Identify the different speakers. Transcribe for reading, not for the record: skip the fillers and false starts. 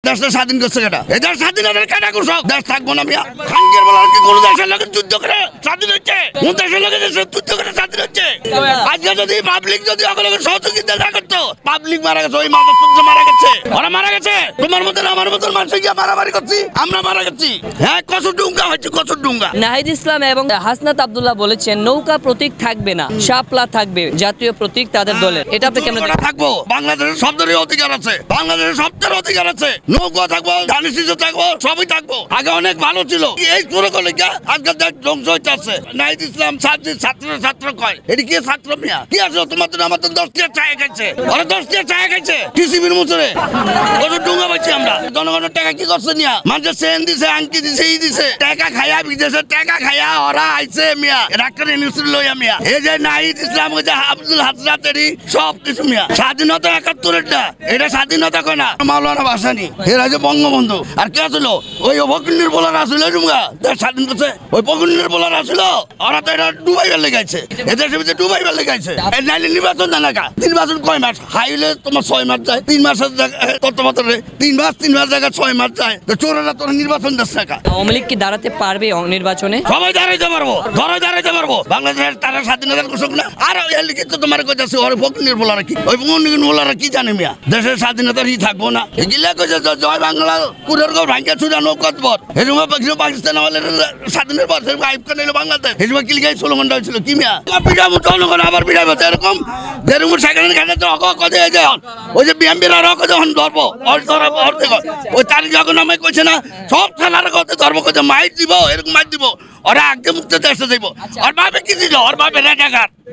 Speaker 1: দেশটা স্বাধীন করছে কেটা? এদের স্বাধীনতার কেটা কৃষক দেশ থাকবো না মিয়া। খানগির বলার কি কোন দেশের লোকের যুদ্ধ করে স্বাধীন হচ্ছে? কোন দেশের লোকের যুদ্ধ করে স্বাধীন হচ্ছে? আজকে যদি পাবলিক যদি অগলকে সহযোগিতা না করতো, পাবলিক মারা গেছে, ওই মাথা সূত্র মারা গেছে, ওরা মারা গেছে। তোমার মতন আমার মতন মানুষ গিয়ে মারামারি করছি, আমরা মারা গেছি। হ্যাঁ, কচুর ডুঙ্গা হচ্ছে, কচুর ডুঙ্গা।
Speaker 2: নাহিদ ইসলাম এবং হাসনাত আব্দুল্লাহ বলেছেন নৌকা প্রতীক থাকবে না, শাপলা থাকবে জাতীয় প্রতীক তাদের দলের। এটা আপনি কেমন দেখেন?
Speaker 1: থাকবো, বাংলাদেশের সবদেরই অধিকার আছে, বাংলাদেশের সবটার অধিকার আছে। নৌকা থাকবো, ধানের শীষ থাকবো, সবই থাকবো। আগে অনেক ভালো ছিল, এই পুরো করলে আজকাল দেখ ধ্বংস হইতে আছে। নাহিদ ইসলাম ছাত্র কয়, এটি কি ছাত্র মিয়া? কি আছে তোমার তো আমার তো 10 টাকা চায় খাইছে, ওরা 10 টাকা চায় খাইছে টিসিবির মুচরে। কত ডুঙ্গা পাচ্ছি আমরা। জনগণের টাকা কি করছে নিয়া? মানুষের চেন দিছে, আংটি দিছে, ই দিছে, টাকা খাইয়া বিদেশে টাকা খাইয়া ওরা আইছে মিয়া। ডাক্তার ইউনিভার্সিটি লইয়া মিয়া। এই যে নাহিদ ইসলাম, ওই যে আব্দুল হাসনাত, সব কিছু মিয়া। স্বাধীনতা 71-টা, এটা স্বাধীনতা কয় না। মাওলানা ভাসানী, এরা যে বঙ্গবন্ধু। আর কে আসলো? ওই ফকিন্নির বোলার আসলো ডুঙ্গা, দেশ স্বাধীন করছে। ওই ফকিন্নির বোলার আসলো, ওরা তো এটা ডুবাইবার লেগাইছে, এদের ভিতরে ডুবাইবার লেগাইছে। নাইলে নির্বাচন জানা কা? নির্বাচন কয় মাস? হাইলে তোমার 6 মাস যায়, 3 মাসের তত্ত্বাবধানে 3 মাস জায়গায় 6 মাস যায়। তো চোরেরা তোর নির্বাচন দেশ টাকা।
Speaker 2: আওয়ামী লীগ কি দাঁড়াতে পারবে নির্বাচনে?
Speaker 1: সবাই দাঁড়াইতে পারবো, ধরে দাঁড়াইতে পারবো। বাংলাদেশের তারা স্বাধীনতার ঘোষক না। আর কিন্তু তোমার কাছে ওর ফকিন্নির বোলারা কি, ওই ফকিন্নির বোলারা কি জানে মিয়া? দেশের স্বাধীনতার ই থাকবো না। এগুলা কইছে জয় বাংলা কুরের গো ভাঙ্গা চুরা নৌকত পথ। এরকম পাকিস্তান আমাদের স্বাধীনের পর আইব করে নিল বাংলাদেশ। এরকম কিলগাই স্লোগানটা হয়েছিল কি মিয়া? পিড়াবো জনগণ, আবার পিড়াবো। এরকম যেরকম সেখানে ঘাটে তো কথা হয়ে যায়। ওই যে বিএমপির আর যখন ধরবো, ওই তারিখ যখন আমায় কইছে না, সব খেলার কথা ধরবো, কথা মাইর দিব, এরকম মাইর দিব। ওরা আগে মুক্ত দেশে যাইব। ওর বাপে কি দিল? ওর বাপে রাজাঘাট।